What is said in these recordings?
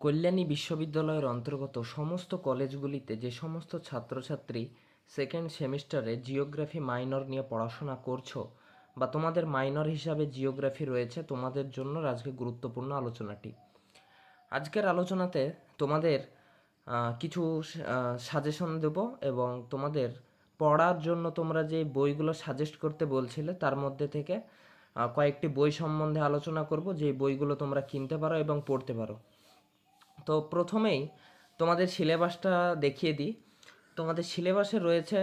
কল্যাণী বিশ্ববিদ্যালয়ের অন্তর্গত সমস্ত কলেজগুলিতে যে সমস্ত ছাত্রছাত্রী সেকেন্ড সেমিস্টারে জিওগ্রাফি মাইনর নিয়ে পড়াশোনা করছো বা তোমাদের মাইনর হিসাবে জিওগ্রাফি রয়েছে, তোমাদের জন্য আজকে গুরুত্বপূর্ণ আলোচনাটি। আজকের আলোচনাতে তোমাদের কিছু সাজেশন দেব এবং তোমাদের পড়ার জন্য তোমরা যে বইগুলো সাজেস্ট করতে বলছিলে তার মধ্যে থেকে কয়েকটি বই সম্বন্ধে আলোচনা করব, যে বইগুলো তোমরা কিনতে পারো এবং পড়তে পারো। তো প্রথমেই তোমাদের সিলেবাসটা দেখিয়ে দিই। তোমাদের সিলেবাসে রয়েছে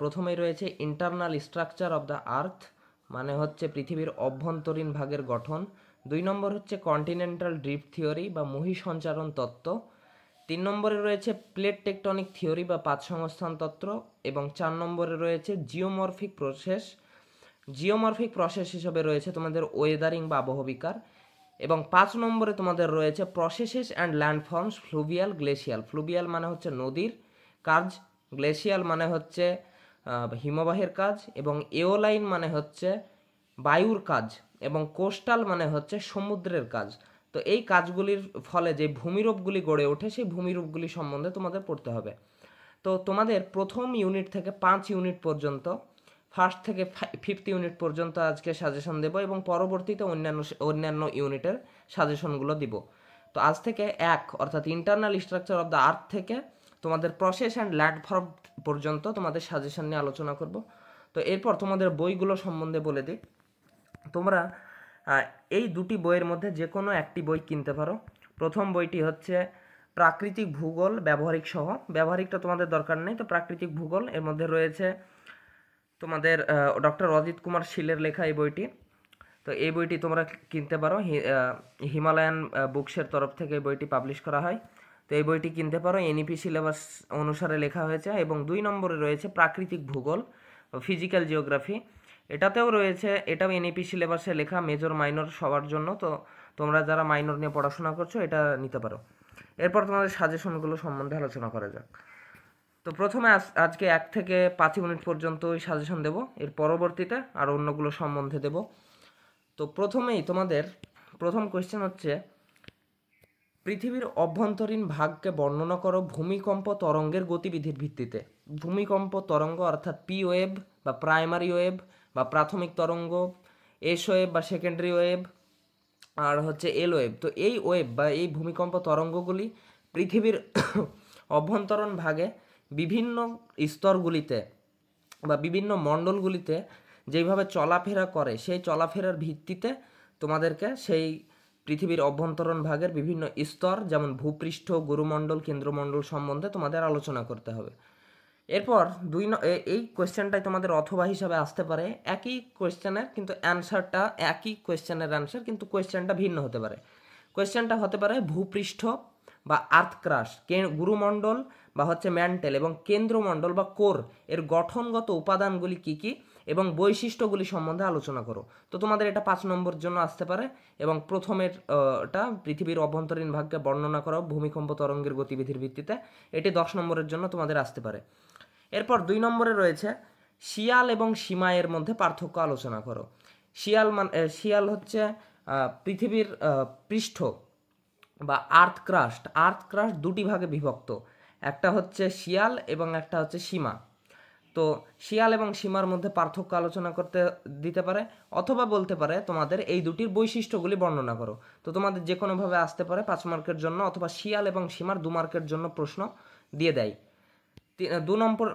প্রথমেই রয়েছে internal structure of the earth, মানে হচ্ছে পৃথিবীর অভ্যন্তরীণ ভাগের গঠন। 2 নম্বর হচ্ছে কন্টিনেন্টাল ড্রিফট থিওরি বা মহী সঞ্চারণ তত্ত্ব। 3 নম্বরে রয়েছে প্লেট টেকটনিক থিওরি বা পাত সংস্থান তত্ত্ব এবং 4 নম্বরে রয়েছে জিওমরফিক প্রসেস হিসেবে রয়েছে তোমাদের ওয়েদারিং বা আবহবিকার। এবং 5 নম্বরে তোমাদের রয়েছে প্রসেসেস অ্যান্ড ল্যান্ডফর্মস ফ্লুভিয়াল গ্লেশিয়াল। ফ্লুভিয়াল মানে হচ্ছে নদীর কাজ, গ্লেশিয়াল মানে হচ্ছে হিমবাহের কাজ, এবং এওলাইন মানে হচ্ছে বায়ুর কাজ, এবং কোস্টাল মানে হচ্ছে সমুদ্রের কাজ। তো এই কাজগুলির ফলে যে ভূমিরূপগুলি গড়ে ওঠে সেই ভূমিরূপগুলি সম্বন্ধে তোমাদের পড়তে হবে। তো তোমাদের প্রথম ইউনিট থেকে 5 ইউনিট পর্যন্ত, ফার্স্ট থেকে 5th ইউনিট পর্যন্ত আজকে সাজেশন দেব এবং পরবর্তীতে অন্যান্য ইউনিটের সাজেশনগুলো দিব। তো আজ থেকে অর্থাৎ internal structure of the earth থেকে তোমাদের প্রসেস অ্যান্ড ল্যান্ডফর্ম পর্যন্ত তোমাদের সাজেশন নিয়ে আলোচনা করব। তো এরপর তোমাদের বইগুলো সম্বন্ধে বলে দিই। তোমরা এই দুটি বইয়ের মধ্যে যে কোনো একটি বই কিনতে পারো। প্রথম বইটি হচ্ছে প্রাকৃতিক ভূগোল ব্যবহারিক সহ, ব্যবহারিকটা তোমাদের দরকার নেই। তো প্রাকৃতিক ভূগোল, এর মধ্যে রয়েছে তোমাদের ডক্টর অজিত কুমার শীলের লেখা এই বইটি। তো এই বইটি তোমরা কিনতে পারো, হিমালয়ান বুকসের তরফ থেকে এই বইটি পাবলিশ করা হয়। তো এই বইটি কিনতে পারো, এনইপি সিলেবাস অনুসারে লেখা হয়েছে। এবং 2 নম্বরে রয়েছে প্রাকৃতিক ভূগোল ফিজিক্যাল জিওগ্রাফি, এটাও এনইপি সিলেবাসে লেখা, মেজর মাইনর সবার জন্য। তো তোমরা যারা মাইনর নিয়ে পড়াশোনা করছো এটা নিতে পারো। এরপর তোমাদের সাজেশনগুলো সম্বন্ধে আলোচনা করা যাক। তো প্রথমে আজকে 1 থেকে 5 ইউনিট পর্যন্ত ওই সাজেশন দেব, এর পরবর্তীতে আর অন্যগুলো সম্বন্ধে দেব। তো প্রথমেই তোমাদের প্রথম কোয়েশ্চেন হচ্ছে, পৃথিবীর অভ্যন্তরীণ ভাগকে বর্ণনা করো ভূমিকম্প তরঙ্গের গতিবিধির ভিত্তিতে। ভূমিকম্প তরঙ্গ অর্থাৎ পি ওয়েভ বা প্রাইমারি ওয়েভ বা প্রাথমিক তরঙ্গ, এস ওয়েভ বা সেকেন্ডারি ওয়েভ, আর হচ্ছে এল ওয়েভ। তো এই ওয়েভ বা এই ভূমিকম্প তরঙ্গগুলি পৃথিবীর অভ্যন্তরীণ ভাগে বিভিন্ন স্তরগুলিতে বা বিভিন্ন মণ্ডলগুলিতে যেইভাবে চলাফেরা করে সেই চলাফেরার ভিত্তিতে তোমাদেরকে সেই পৃথিবীর অভ্যন্তরীণ ভাগের বিভিন্ন স্তর, যেমন ভূপৃষ্ঠ, গুরুমণ্ডল, কেন্দ্রমণ্ডল সম্বন্ধে তোমাদের আলোচনা করতে হবে। এরপর এই কোয়েশ্চেনটাই তোমাদের অথবা হিসাবে আসতে পারে, একই কোয়েশ্চেনের কিন্তু অ্যান্সারটা একই কোয়েশ্চেনের অ্যান্সার, কিন্তু কোয়েশ্চেনটা ভিন্ন হতে পারে। কোয়েশ্চেনটা হতে পারে ভূপৃষ্ঠ বা আর্থ ক্রাশ, গুরুমণ্ডল বা হচ্ছে ম্যান্টেল এবং কেন্দ্রমণ্ডল বা কোর এর গঠনগত উপাদানগুলি কী কী এবং বৈশিষ্ট্যগুলি সম্বন্ধে আলোচনা করো। তো তোমাদের এটা 5 নম্বর জন্য আসতে পারে। এবং প্রথমের পৃথিবীর অভ্যন্তরীণ ভাগকে বর্ণনা করো ভূমিকম্প তরঙ্গের গতিবিধির ভিত্তিতে, এটি 10 নম্বরের জন্য তোমাদের আসতে পারে। এরপর 2 নম্বরে রয়েছে শিয়াল এবং সীমা এর মধ্যে পার্থক্য আলোচনা করো। শিয়াল হচ্ছে পৃথিবীর পৃষ্ঠ বা আর্থ ক্রাস্ট দুটি ভাগে বিভক্ত, একটা হচ্ছে শিয়াল এবং একটা হচ্ছে সীমা। তো শিয়াল এবং সীমার মধ্যে পার্থক্য আলোচনা করতে দিতে পারে, অথবা বলতে পারে তোমাদের এই দুটির বৈশিষ্ট্যগুলি বর্ণনা করো। তো তোমাদের যে কোনোভাবে আসতে পারে 5 মার্কের জন্য, অথবা শিয়াল এবং সীমার 2 মার্কের জন্য প্রশ্ন দিয়ে দেয়। 2 নম্বর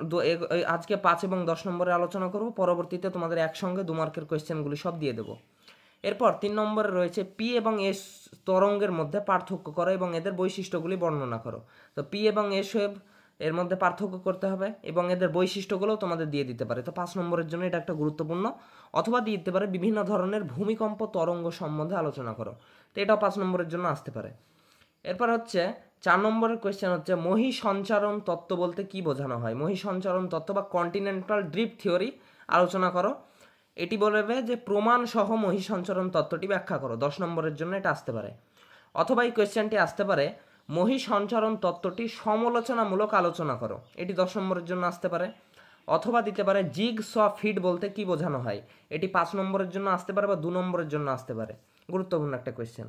আজকে 5 এবং 10 নম্বরে আলোচনা করব, পরবর্তীতে তোমাদের একসঙ্গে 2 মার্কের কোয়েশ্চেনগুলি সব দিয়ে দেবো। এরপর 3 নম্বরে রয়েছে পি এবং এস তরঙ্গের মধ্যে পার্থক্য করো এবং এদের বৈশিষ্ট্যগুলি বর্ণনা করো। তো পি এবং এস ওয়েভ এর মধ্যে পার্থক্য করতে হবে এবং এদের বৈশিষ্ট্যগুলোও তোমাদের দিয়ে দিতে পারে। তো 5 নম্বরের জন্য এটা একটা গুরুত্বপূর্ণ, অথবা দিয়ে দিতে পারে বিভিন্ন ধরনের ভূমিকম্প তরঙ্গ সম্বন্ধে আলোচনা করো। তো এটাও 5 নম্বরের জন্য আসতে পারে। এরপর হচ্ছে 4 নম্বরের কোয়েশ্চেন হচ্ছে মহী সঞ্চারণ তত্ত্ব বলতে কি বোঝানো হয়। মহী সঞ্চারণ তত্ত্ব বা কন্টিনেন্টাল ড্রিফট থিওরি আলোচনা করো। এটি বলবে যে প্রমাণ সহ মহী সঞ্চারণ তত্ত্বটি ব্যাখ্যা করো। 10 নম্বরের জন্য এটা আসতে পারে। অথবা এই কোয়েশ্চেনটি আসতে পারে মহী সঞ্চারণ তত্ত্বটি সমালোচনামূলক আলোচনা করো, এটি 10 নম্বরের জন্য আসতে পারে। অথবা দিতে পারে জিগ স ফিট বলতে কি বোঝানো হয়, এটি 5 নম্বরের জন্য আসতে পারে বা 2 নম্বরের জন্য আসতে পারে। গুরুত্বপূর্ণ একটা কোয়েশ্চেন।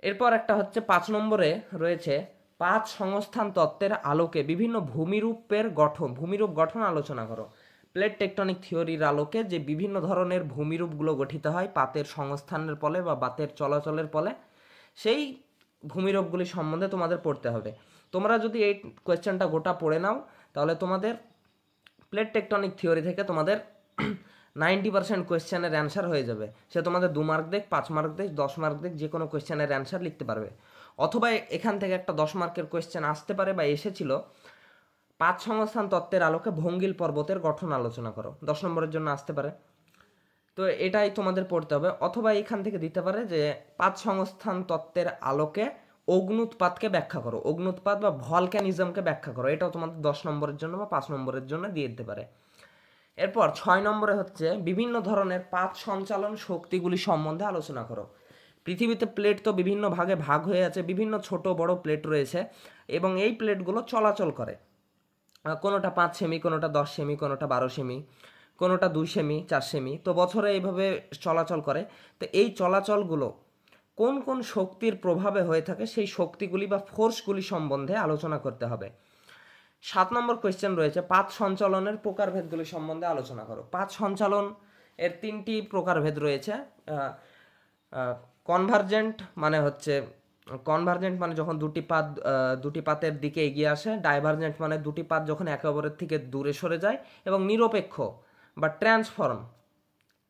এরপর একটা হচ্ছে 5 নম্বরে রয়েছে 5 সংস্থান তত্ত্বের আলোকে বিভিন্ন ভূমিরূপ গঠন আলোচনা করো। প্লেট টেকটনিক থিওরির আলোকে যে বিভিন্ন ধরনের ভূমিরূপগুলো গঠিত হয় পাতের সংস্থানের ফলে বা বাতের চলাচলের ফলে, সেই ভূমিরূপগুলি সম্বন্ধে তোমাদের পড়তে হবে। তোমরা যদি এই কোয়েশ্চেনটা গোটা পড়ে নাও তাহলে তোমাদের প্লেট টেকটনিক থিওরি থেকে তোমাদের 90% কোয়েশ্চেনের অ্যান্সার হয়ে যাবে। সে তোমাদের 2 মার্ক দেখ, 5 মার্ক দেখ, 10 মার্ক দেখ, যে কোনো কোয়েশ্চেনের অ্যান্সার লিখতে পারবে। অথবা এখান থেকে একটা 10 মার্কের কোয়েশ্চেন আসতে পারে বা এসেছিল, 5 সংস্থান তত্ত্বের আলোকে ভঙ্গিল পর্বতের গঠন আলোচনা করো, 10 নম্বরের জন্য আসতে পারে। তো এটাই তোমাদের পড়তে হবে। অথবা এখান থেকে দিতে পারে যে 5 সংস্থান তত্ত্বের আলোকে অগ্নুৎপাতকে ব্যাখ্যা করো, অগ্নুৎপাত বা ভলক্যানিজমকে ব্যাখ্যা করো, এটাও তোমাদের 10 নম্বরের জন্য বা 5 নম্বরের জন্য দিয়ে দিতে পারে। এরপর 6 নম্বরে হচ্ছে বিভিন্ন ধরনের পাত সঞ্চালন শক্তিগুলি সম্বন্ধে আলোচনা করো। পৃথিবীতে প্লেট তো বিভিন্ন ভাগে ভাগ হয়ে আছে, বিভিন্ন ছোট বড় প্লেট রয়েছে এবং এই প্লেটগুলো চলাচল করে। কোনোটা 5 সেমি, কোনোটা 10 সেমি, কোনোটা 12 সেমি, কোনোটা 2 সেমি, 4 সেমি, তো বছরে এইভাবে চলাচল করে। তো এই চলাচলগুলো কোন কোন শক্তির প্রভাবে হয়ে থাকে সেই শক্তিগুলি বা ফোর্সগুলি সম্বন্ধে আলোচনা করতে হবে। 7 নম্বর কোয়েশ্চেন রয়েছে পাত সঞ্চালনের প্রকারভেদগুলি সম্বন্ধে আলোচনা করো। পাত সঞ্চালন এর 3টি প্রকারভেদ রয়েছে। কনভার্জেন্ট মানে যখন দুটি পাতের দিকে এগিয়ে আসে, ডাইভার্জেন্ট মানে দুটি পাত যখন একে অপরের থেকে দূরে সরে যায়, এবং নিরপেক্ষ বা ট্রান্সফর্ম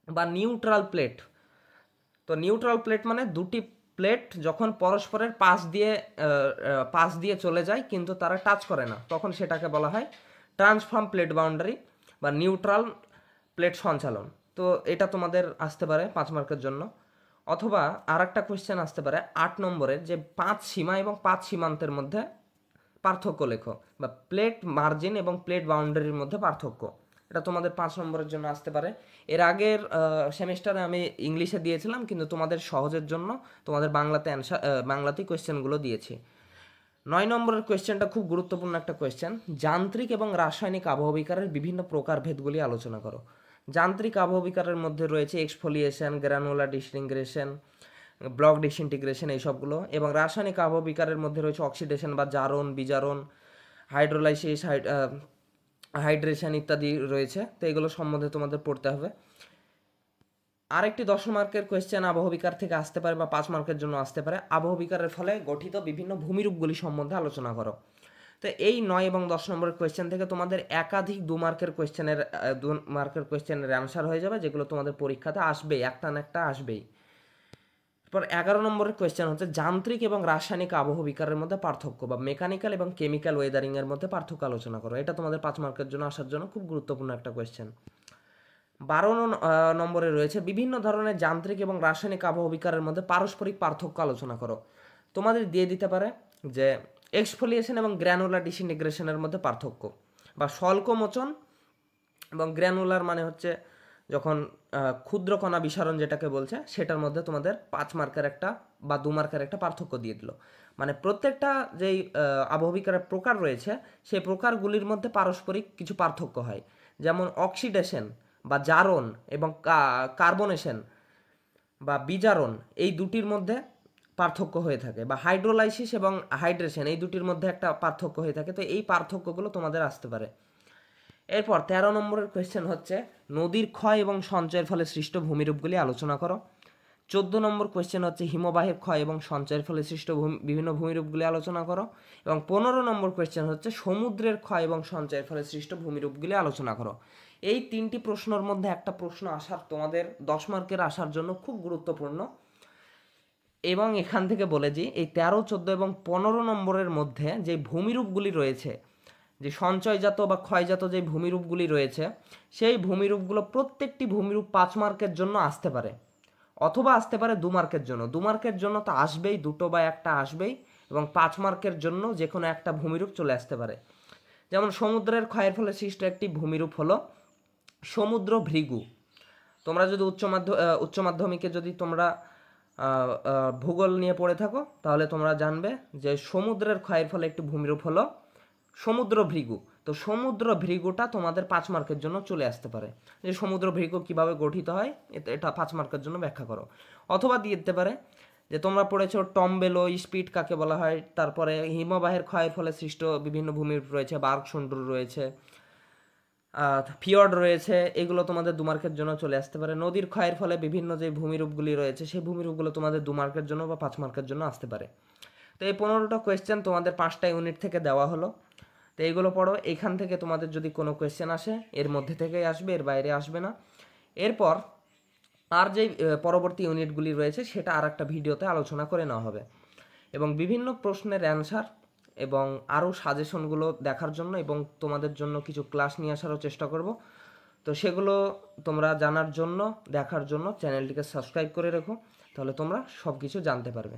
বা নিউট্রাল প্লেট। তো নিউট্রাল প্লেট মানে দুটি প্লেট যখন পরস্পরের পাশ দিয়ে চলে যায় কিন্তু তারা টাচ করে না, তখন সেটাকে বলা হয় ট্রান্সফর্ম প্লেট বাউন্ডারি বা নিউট্রাল প্লেট সঞ্চালন। তো এটা তোমাদের আসতে পারে 5 মার্কের জন্য। অথবা আর একটা কোয়েশ্চেন আসতে পারে 8 নম্বরের, যে 5 সীমা এবং 5 সীমান্তের মধ্যে পার্থক্য লেখো, বা প্লেট মার্জিন এবং প্লেট বাউন্ডারির মধ্যে পার্থক্য। এটা তোমাদের 5 নম্বরের জন্য আসতে পারে। এর আগের সেমিস্টারে আমি ইংলিশে দিয়েছিলাম, কিন্তু তোমাদের সহজের জন্য তোমাদের বাংলাতেই কোয়েশ্চেনগুলো দিয়েছি। 9 নম্বরের কোয়েশ্চেনটা খুব গুরুত্বপূর্ণ একটা কোয়েশ্চেন, যান্ত্রিক এবং রাসায়নিক আবহবিকারের বিভিন্ন প্রকারভেদগুলি আলোচনা করো। যান্ত্রিক আবহবিকারের মধ্যে রয়েছে exfoliation, granular disintegration, block disintegration, এইসবগুলো। এবং রাসায়নিক আবহবিকারের মধ্যে রয়েছে অক্সিডেশন বা জারণ, বিজারণ, হাইড্রোলাইসিস, হাইড্রেশন ইত্যাদি রয়েছে। তো এগুলো সম্বন্ধে তোমাদের পড়তে হবে। আরেকটি 10 মার্কের কোয়েশ্চেন আবহবিকার থেকে আসতে পারে বা 5 মার্কের জন্য আসতে পারে, আবহবিকারের ফলে গঠিত বিভিন্ন ভূমিরূপগুলি সম্বন্ধে আলোচনা করো। তো এই 9 এবং 10 নম্বরের কোয়েশ্চেন থেকে তোমাদের একাধিক 2 মার্কের কোয়েশ্চেনের অ্যান্সার হয়ে যাবে, যেগুলো তোমাদের পরীক্ষাতে আসবেই, একটা না একটা আসবেই। এরপর 11 নম্বরের কোয়েশ্চেন হচ্ছে যান্ত্রিক এবং রাসায়নিক আবহবিকারের মধ্যে পার্থক্য, বা মেকানিক্যাল এবং কেমিক্যাল ওয়েদারিং এর মধ্যে পার্থক্য আলোচনা করো। এটা তোমাদের 5 মার্কের জন্য আসার জন্য খুব গুরুত্বপূর্ণ একটা কোয়েশ্চেন। 12 নম্বরে রয়েছে বিভিন্ন ধরনের যান্ত্রিক এবং রাসায়নিক আবহবিকারের মধ্যে পারস্পরিক পার্থক্য আলোচনা করো। তোমাদের দিয়ে দিতে পারে যে এক্সফোলিয়েশন এবং গ্র্যানুলার ডিসইন্টিগ্রেশনের মধ্যে পার্থক্য, বা স্বল্পমোচন এবং গ্র্যানুলার মানে হচ্ছে যখন ক্ষুদ্র কণা বিসারণ যেটাকে বলছে, সেটার মধ্যে তোমাদের 5 মার্কের একটা বা 2 মার্কের একটা পার্থক্য দিয়ে দিল। মানে প্রত্যেকটা যেই আবহবিকারের প্রকার রয়েছে সেই প্রকারগুলির মধ্যে পারস্পরিক কিছু পার্থক্য হয়। যেমন অক্সিডেশন বা জারণ এবং কার্বনেশন বা বিজারণ, এই দুটির মধ্যে পার্থক্য হয়ে থাকে, বা হাইড্রোলাইসিস এবং হাইড্রেশন, এই দুটির মধ্যে একটা পার্থক্য হয়ে থাকে। তো এই পার্থক্যগুলো তোমাদের আসতে পারে। এরপর 13 নম্বরের কোয়েশ্চেন হচ্ছে নদীর ক্ষয় এবং সঞ্চয়ের ফলে সৃষ্ট ভূমিরূপগুলি আলোচনা করো। 14 নম্বর কোয়েশ্চেন হচ্ছে হিমবাহের ক্ষয় এবং সঞ্চয়ের ফলে সৃষ্ট বিভিন্ন ভূমিরূপগুলি আলোচনা করো। এবং 15 নম্বর কোয়েশ্চেন হচ্ছে সমুদ্রের ক্ষয় এবং সঞ্চয়ের ফলে সৃষ্ট ভূমিরূপগুলি আলোচনা করো। এই 3টি প্রশ্নের মধ্যে একটা প্রশ্ন আসার তোমাদের 10 মার্কের আসার জন্য খুব গুরুত্বপূর্ণ। এবং এখান থেকে বলে যে এই 13, 14 এবং 15 নম্বরের মধ্যে যে ভূমিরূপগুলি রয়েছে, যে সঞ্চয়জাত বা ক্ষয়জাত যে ভূমিরূপগুলি রয়েছে, সেই ভূমিরূপগুলো প্রত্যেকটি ভূমিরূপ 5 মার্কের জন্য আসতে পারে, অথবা আসতে পারে 2 মার্কের জন্য। 2 মার্কের জন্য তো আসবেই, দুটো বা একটা আসবেই, এবং 5 মার্কের জন্য যে কোনো একটা ভূমিরূপ চলে আসতে পারে। যেমন সমুদ্রের ক্ষয়ের ফলে সৃষ্ট একটি ভূমিরূপ হলো সমুদ্র ভৃগু। তোমরা যদি উচ্চ মাধ্যমিকে যদি তোমরা ভূগোল নিয়ে পড়ে থাকো তাহলে তোমরা জানবে যে সমুদ্রের ক্ষয়ের ফলে একটি ভূমিরূপ হলো সমুদ্র ভৃগু। তো সমুদ্র ভৃগুটা তোমাদের 5 মার্কের জন্য চলে আসতে পারে, যে সমুদ্র ভৃগু কিভাবে গঠিত হয় এটা 5 মার্কের জন্য ব্যাখ্যা করো। অথবা দিয়ে দিতে পারে যে তোমরা পড়েছো টম্বেলো স্পিড কাকে বলা হয়, তারপরে হিমবাহের ক্ষয়ের ফলে সৃষ্ট বিভিন্ন ভূমিরূপ রয়েছে, বার্গসুন্ডুর রয়েছে, ফিয়র্ড রয়েছে, এগুলো তোমাদের 2 মার্কের জন্য চলে আসতে পারে। নদীর ক্ষয়ের ফলে বিভিন্ন যে ভূমিরূপগুলি রয়েছে সেই ভূমিরূপগুলো তোমাদের 2 মার্কের জন্য বা 5 মার্কের জন্য আসতে পারে। তো এই 15টা কোয়েশ্চেন তোমাদের 5টা ইউনিট থেকে দেওয়া হলো। তো এইগুলো পড়ো, এখান থেকে তোমাদের যদি কোনো কোয়েশ্চেন আসে এর মধ্যে থেকেই আসবে, এর বাইরে আসবে না। এরপর আর যেই পরবর্তী ইউনিটগুলি রয়েছে সেটা আর একটা ভিডিওতে আলোচনা করে নেওয়া হবে, এবং বিভিন্ন প্রশ্নের অ্যান্সার এবং আরও সাজেশনগুলো দেখার জন্য এবং তোমাদের জন্য কিছু ক্লাস নিয়ে আসারও চেষ্টা করব। তো সেগুলো তোমরা জানার জন্য, দেখার জন্য চ্যানেলটিকে সাবস্ক্রাইব করে রেখো, তাহলে তোমরা সব কিছু জানতে পারবে।